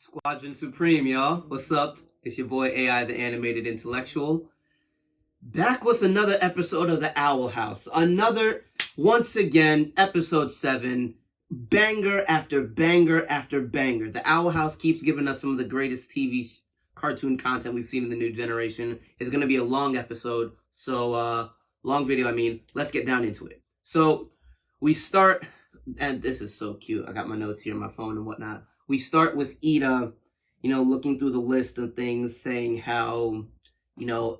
Squadron Supreme, y'all. What's up? It's your boy AI, the animated intellectual. Back with another episode of the Owl House. Once again, episode 7. Banger after banger after banger. The Owl House keeps giving us some of the greatest cartoon content we've seen in the new generation. It's going to be a long episode. Long video, I mean. Let's get down into it. So, we start, and this is so cute. I got my notes here on my phone and whatnot. We start with Ida, looking through the list of things, saying how,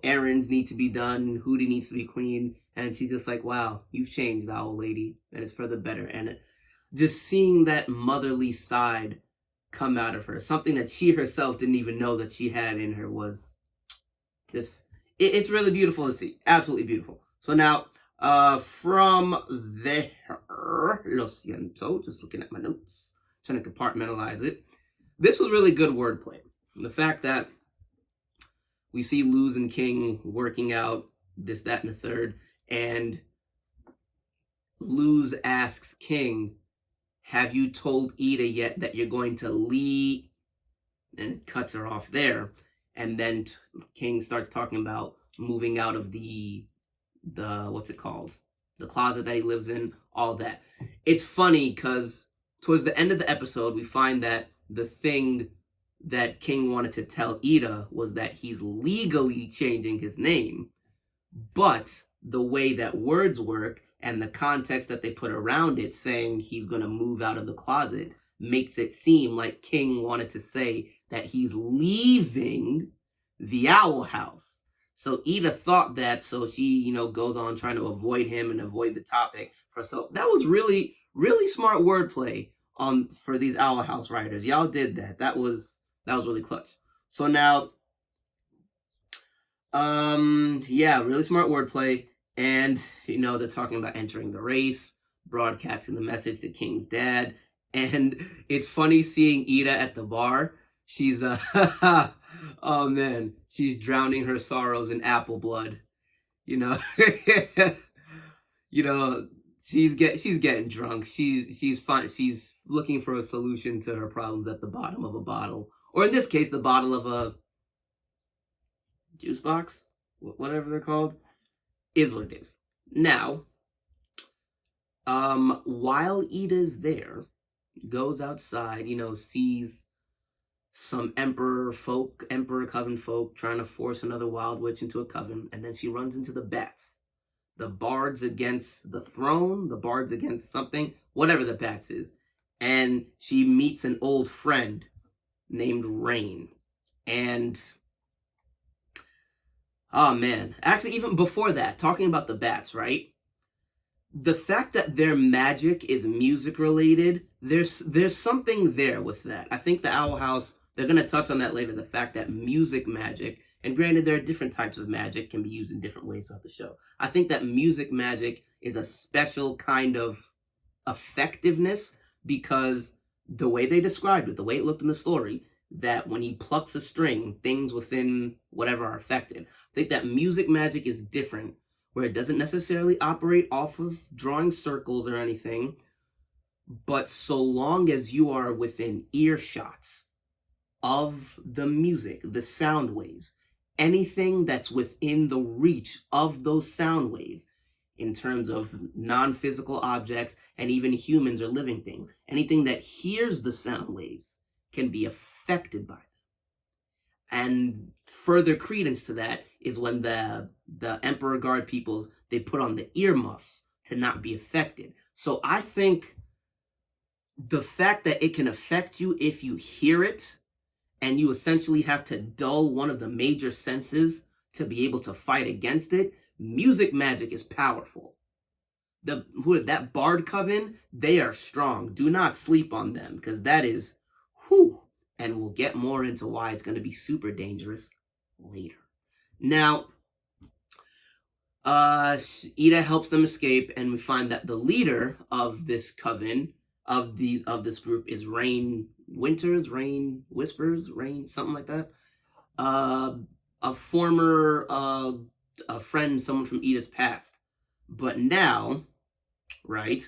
errands need to be done, HOOTY needs to be clean, and she's just like, wow, you've changed, owl lady, and it's for the better. And just seeing that motherly side come out of her, something that she herself didn't even know that she had in her, was just, it's really beautiful to see. Absolutely beautiful. So now, from there, lo siento, just looking at my notes, trying to compartmentalize it. This was really good wordplay. The fact that we see Luz and King working out this, that, and the third, and Luz asks King, have you told Ida yet that you're going to leave? And cuts her off there. And then King starts talking about moving out of the what's it called? The closet that he lives in, all that. It's funny because towards the end of the episode, we find that the thing that King wanted to tell Ida was that he's legally changing his name, but the way that words work and the context that they put around it, saying he's going to move out of the closet, makes it seem like King wanted to say that he's leaving the Owl House. So Ida thought that, so she, goes on trying to avoid him and avoid the topic. So that was really, really smart wordplay for these Owl House writers. Y'all did that. That was really clutch. So now, really smart wordplay. And, they're talking about entering the race, broadcasting the message to King's dad. And it's funny seeing Ida at the bar. She's, oh man, she's drowning her sorrows in apple blood. She's getting drunk. She's fine. She's looking for a solution to her problems at the bottom of a bottle, or in this case, the bottle of a juice box, whatever they're called, is what it is. Now, while Ida's there, goes outside, sees some emperor coven folk trying to force another wild witch into a coven, and then she runs into the bats. The bards against the throne, the bards against something, whatever the bats is. And she meets an old friend named Rain. And, oh man, actually even before that, talking about the bats, right? The fact that their magic is music related, there's something there with that. I think the Owl House, they're going to touch on that later, the fact that music magic, and granted there are different types of magic, can be used in different ways throughout the show. I think that music magic is a special kind of effectiveness because the way they described it, the way it looked in the story, that when he plucks a string, things within whatever are affected. I think that music magic is different, where it doesn't necessarily operate off of drawing circles or anything, but so long as you are within earshot of the music, the sound waves, anything that's within the reach of those sound waves, in terms of non-physical objects and even humans or living things, anything that hears the sound waves can be affected by them. And further credence to that is when the Emperor Guard peoples, they put on the earmuffs to not be affected. So I think the fact that it can affect you if you hear it, and you essentially have to dull one of the major senses to be able to fight against it, music magic is powerful. That Bard Coven, they are strong. Do not sleep on them, because that is, and we'll get more into why it's going to be super dangerous later. Now, Ida helps them escape, and we find that the leader of this coven, of this group, is Rain Winters, Rain Whispers, Rain, something like that. A former a friend, someone from Ida's past. But now, right,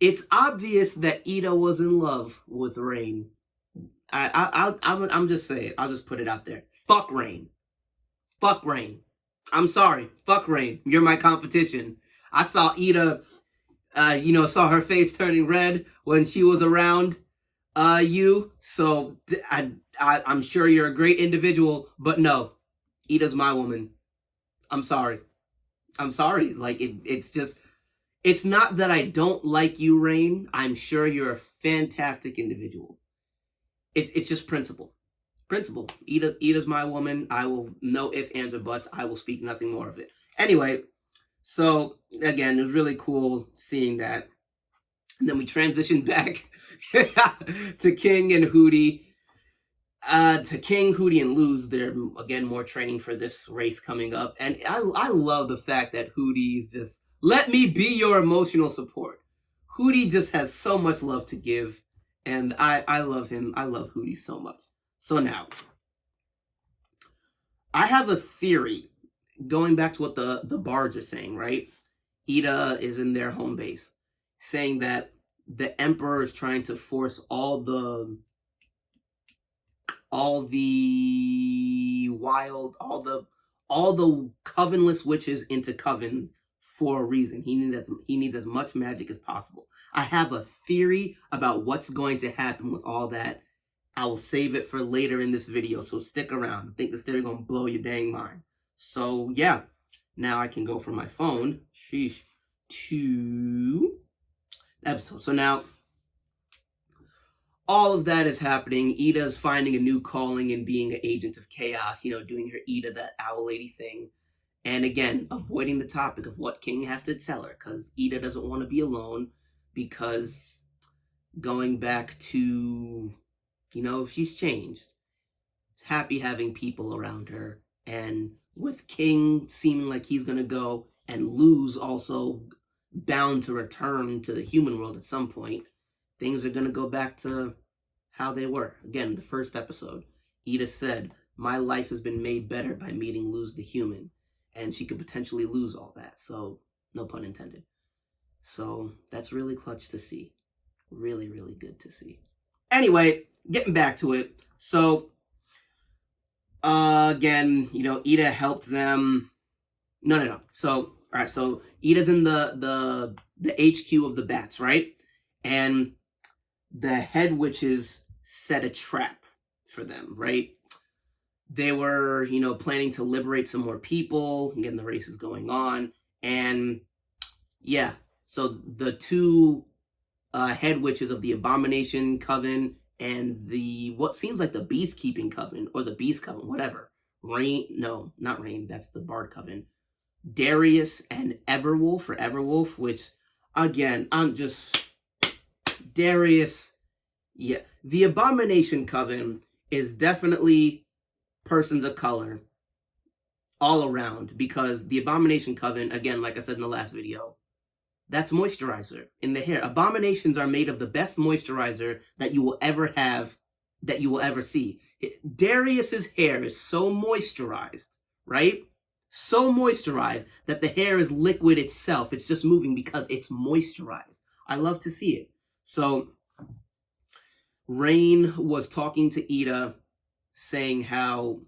It's obvious that Ida was in love with Rain. I'm just saying. I'll just put it out there. Fuck Rain. Fuck Rain. I'm sorry. Fuck Rain. You're my competition. I saw Ida, saw her face turning red when she was around you. So I'm sure you're a great individual, but no, Ida's my woman. I'm sorry. I'm sorry. Like it's just, it's not that I don't like you, Rain. I'm sure you're a fantastic individual. It's just principle. Principle. Ida's my woman. I will, no ifs, ands, or buts. I will speak nothing more of it. Anyway, so again, it was really cool seeing that. And then we transitioned back to King and Hooty. To King, Hooty, and Luz. They're, again, more training for this race coming up. And I love the fact that Hooty's just, let me be your emotional support. Hooty just has so much love to give. And I love him. I love Hooty so much. So now, I have a theory, going back to what the bards are saying, right? Ida is in their home base, saying that the Emperor is trying to force all the covenless witches into covens for a reason. He needs as much magic as possible. I have a theory about what's going to happen with all that. I will save it for later in this video, so stick around. I think this theory is going to blow your dang mind. So, yeah. Now I can go from my phone, to episode. So now, all of that is happening. Ida's finding a new calling and being an agent of chaos, doing her Ida, that owl lady thing. And again, avoiding the topic of what King has to tell her, because Ida doesn't want to be alone, because going back to, she's changed. Happy having people around her. And with King seeming like he's going to go, and Luz also bound to return to the human world at some point, things are going to go back to how they were. Again, the first episode, Ida said, my life has been made better by meeting Luz the human. And she could potentially lose all that. So, no pun intended. So, that's really clutch to see. Really, really good to see. Anyway, getting back to it. So, again, Ida helped them. No. So, all right. So, Ida's in the HQ of the bats, right? And the head witches set a trap for them, right? They were, planning to liberate some more people. Again, the race is going on. And, yeah. So, the two head witches of the Abomination Coven and what seems like the Beast-Keeping Coven, or the Beast Coven, whatever. No, not Rain, that's the Bard Coven. Darius and Everwolf, which, again, Darius, yeah. The Abomination Coven is definitely persons of color all around, because the Abomination Coven, again, like I said in the last video, that's moisturizer in the hair. Abominations are made of the best moisturizer that you will ever have, that you will ever see. Darius's hair is so moisturized, right? So moisturized that the hair is liquid itself. It's just moving because it's moisturized. I love to see it. So, Rain was talking to Ida, saying how,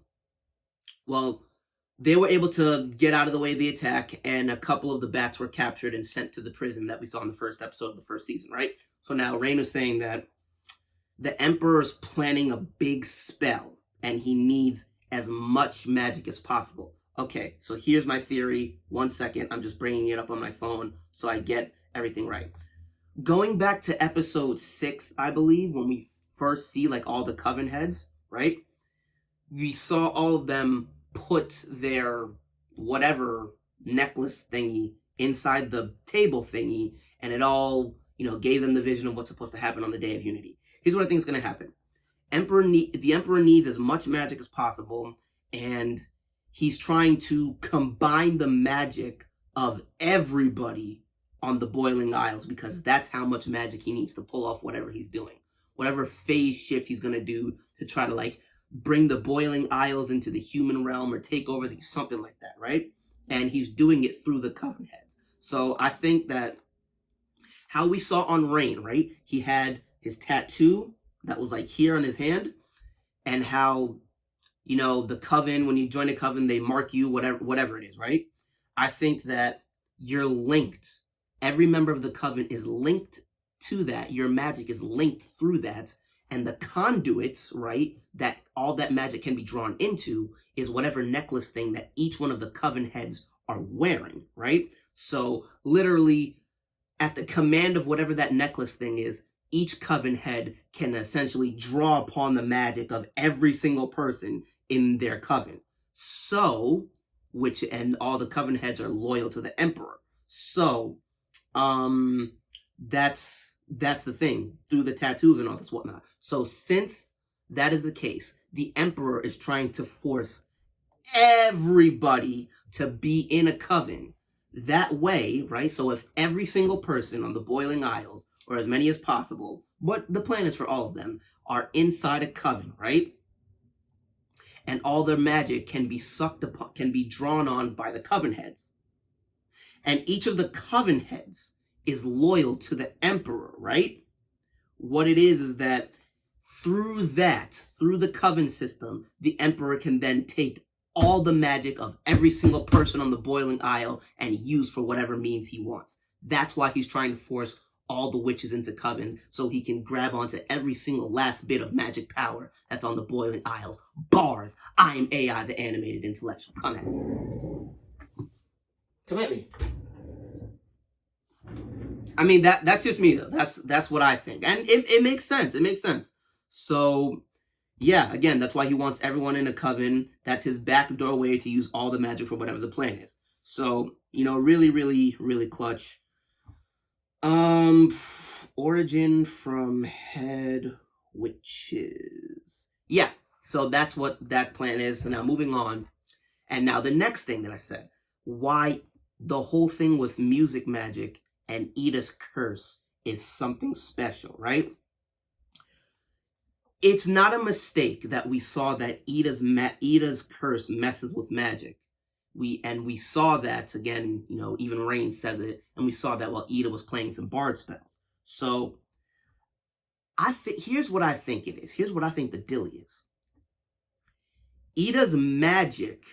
they were able to get out of the way of the attack, and a couple of the bats were captured and sent to the prison that we saw in the first episode of the first season, right? So now Rain is saying that the Emperor's planning a big spell, and he needs as much magic as possible. Okay, so here's my theory. 1 second, I'm just bringing it up on my phone so I get everything right. Going back to episode 6, I believe, when we first see all the coven heads, right? We saw all of them put their whatever necklace thingy inside the table thingy, and it all, gave them the vision of what's supposed to happen on the Day of Unity. Here's what I think is going to happen. The Emperor needs as much magic as possible, and he's trying to combine the magic of everybody on the Boiling Isles, because that's how much magic he needs to pull off whatever he's doing. Whatever phase shift he's going to do to try to, bring the Boiling Isles into the human realm or take over something like that, right? And he's doing it through the Coven heads. So I think that how we saw on Rain, right? He had his tattoo that was like here on his hand, and how, you know, the coven, when you join a coven, they mark you, whatever it is, right? I think that you're linked. Every member of the coven is linked to that. Your magic is linked through that. And the conduits, right, that all that magic can be drawn into is whatever necklace thing that each one of the coven heads are wearing, right? So literally, at the command of whatever that necklace thing is, each coven head can essentially draw upon the magic of every single person in their coven. So, and all the coven heads are loyal to the emperor. So, that's the thing, through the tattoos and all this whatnot. So since that is the case, the emperor is trying to force everybody to be in a coven. That way, right? So if every single person on the Boiling Isles, or as many as possible, but the plan is for all of them, are inside a coven, right? And all their magic can be sucked upon, can be drawn on by the coven heads. And each of the coven heads is loyal to the emperor, right? What it is that through the coven system, the emperor can then take all the magic of every single person on the Boiling Isle and use for whatever means he wants. That's why he's trying to force all the witches into coven, so he can grab onto every single last bit of magic power that's on the Boiling Isles. Bars. I am AI, the animated intellectual. Come at me. Come at me. I mean, that's just me though. That's what I think, and it makes sense. It makes sense. So, yeah, again, that's why he wants everyone in a coven. That's his backdoor way to use all the magic for whatever the plan is. So, you know, really, really, really clutch. Origin from head witches. Yeah, so that's what that plan is. So now moving on. And now the next thing that I said, why the whole thing with music magic and Ida's curse is something special, right? It's not a mistake that we saw that Ida's curse messes with magic. We saw that, again, you know, even Rain says it, and we saw that while Ida was playing some bard spells. So here's what I think it is. Here's what I think the dilly is. Ida's magic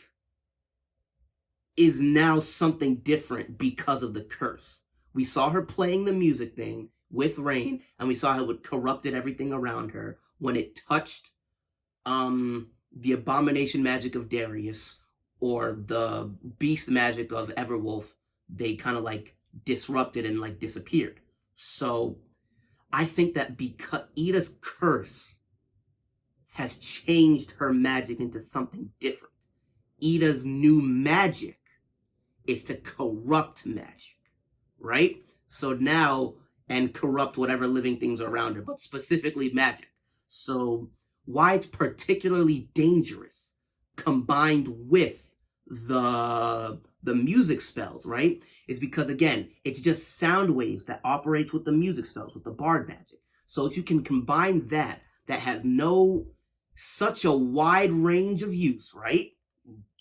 is now something different because of the curse. We saw her playing the music thing with Rain, and we saw how it corrupted everything around her when it touched the abomination magic of Darius or the beast magic of Everwolf. They kind of like disrupted and like disappeared. So I think that because Ida's curse has changed her magic into something different. Ida's new magic is to corrupt magic, right? So now, and corrupt whatever living things are around her, but specifically magic. So why it's particularly dangerous combined with the music spells, right, is because, again, it's just sound waves that operate with the music spells, with the bard magic. So if you can combine that has such a wide range of use, right?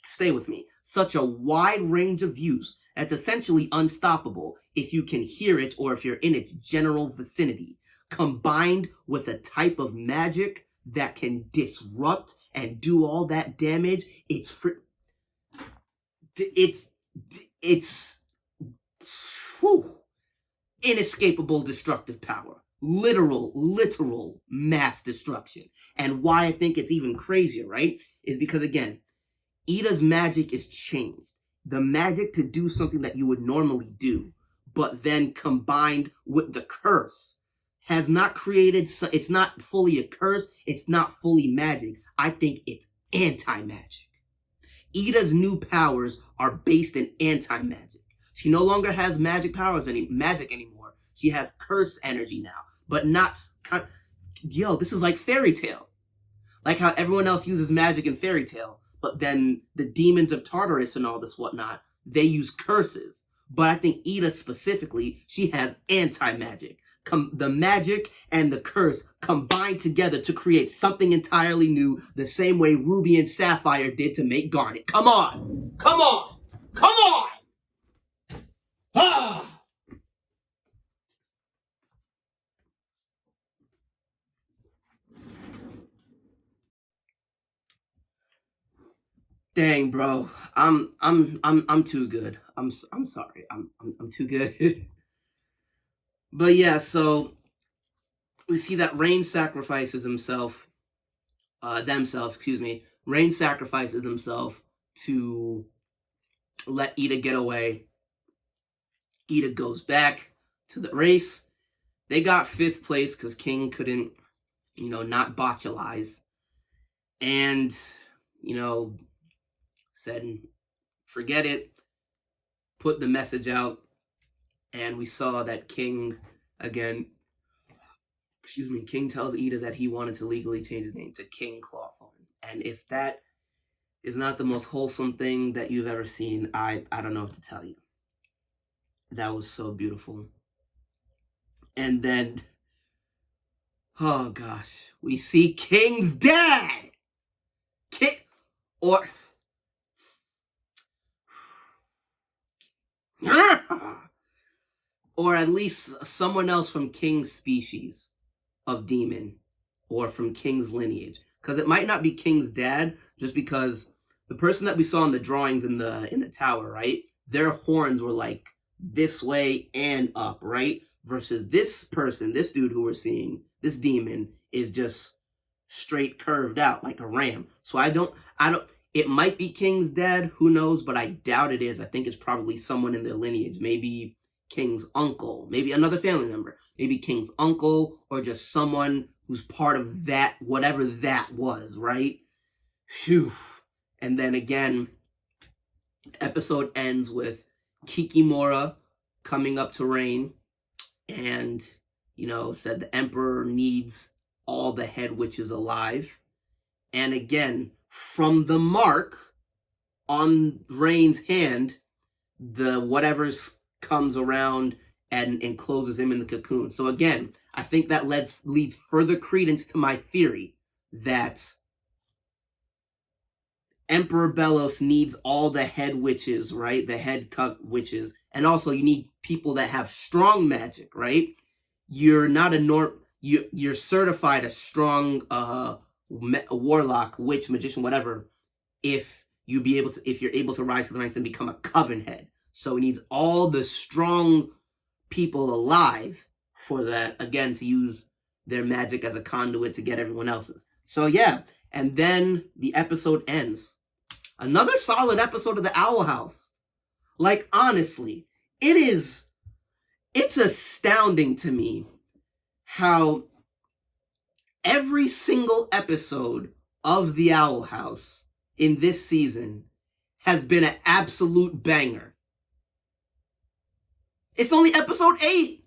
Stay with me. Such a wide range of use that's essentially unstoppable if you can hear it or if you're in its general vicinity, combined with a type of magic that can disrupt and do all that damage. It's inescapable destructive power. Literal mass destruction. And why I think it's even crazier, right, is because, again, Ida's magic is changed. The magic to do something that you would normally do, but then combined with the curse, has not created, it's not fully a curse, it's not fully magic. I think it's anti-magic. Ida's new powers are based in anti-magic. She no longer has magic powers, magic anymore. She has curse energy now, but not, this is like Fairy Tail. Like how everyone else uses magic in Fairy Tail, but then the demons of Tartarus and all this whatnot, they use curses. But I think Ida specifically, she has anti-magic. The magic and the curse combined together to create something entirely new, the same way Ruby and Sapphire did to make Garnet. Come on! Come on! Come on! Ah! Dang, bro. I'm too good. I'm sorry. I'm too good. But yeah, so we see that Rain sacrifices himself, themselves, excuse me. Rain sacrifices himself to let Ida get away. Ida goes back to the race. They got fifth place because King couldn't, not botulize. And, said, forget it, put the message out. And we saw that King, again, King tells Ida that he wanted to legally change his name to King Clawthorne. And if that is not the most wholesome thing that you've ever seen, I don't know what to tell you. That was so beautiful. And then, oh gosh, we see King's dad! Or at least someone else from King's species of demon, or from King's lineage. Because it might not be King's dad, just because the person that we saw in the drawings in the tower, right? Their horns were like this way and up, right? Versus this person, this dude who we're seeing, this demon, is just straight curved out like a ram. So I don't, it might be King's dad, who knows, but I doubt it is. I think it's probably someone in their lineage. Maybe King's uncle, maybe another family member, maybe King's uncle, or just someone who's part of that, whatever that was, right? Phew. And then again, episode ends with Kikimora coming up to Rain and, said the Emperor needs all the head witches alive. And again, from the mark on Rain's hand, the whatever's comes around and encloses him in the cocoon. So again, I think that leads further credence to my theory that Emperor Belos needs all the head witches, right? The head cut witches. And also you need people that have strong magic, right? You're not you're certified a strong warlock, witch, magician, whatever, if you're able to rise to the ranks and become a coven head. So he needs all the strong people alive for that, again, to use their magic as a conduit to get everyone else's. So yeah, and then the episode ends. Another solid episode of the Owl House. Like, honestly, it's astounding to me how every single episode of the Owl House in this season has been an absolute banger. It's only episode 8.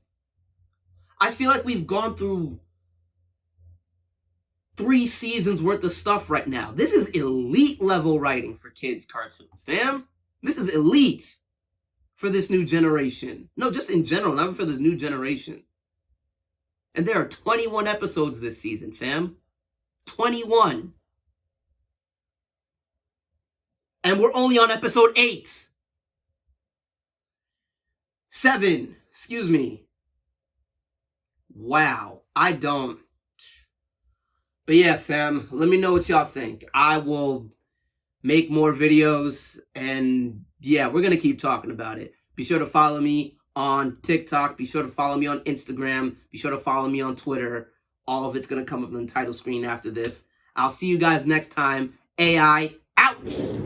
I feel like we've gone through 3 seasons worth of stuff right now. This is elite level writing for kids' cartoons, fam. This is elite for this new generation. No, just in general, not for this new generation. And there are 21 episodes this season, fam. 21. And we're only on episode 8. 7, excuse me. Wow, But yeah, fam, let me know what y'all think. I will make more videos, and yeah, we're gonna keep talking about it. Be sure to follow me on TikTok. Be sure to follow me on Instagram. Be sure to follow me on Twitter. All of it's gonna come up on the title screen after this. I'll see you guys next time. AI out!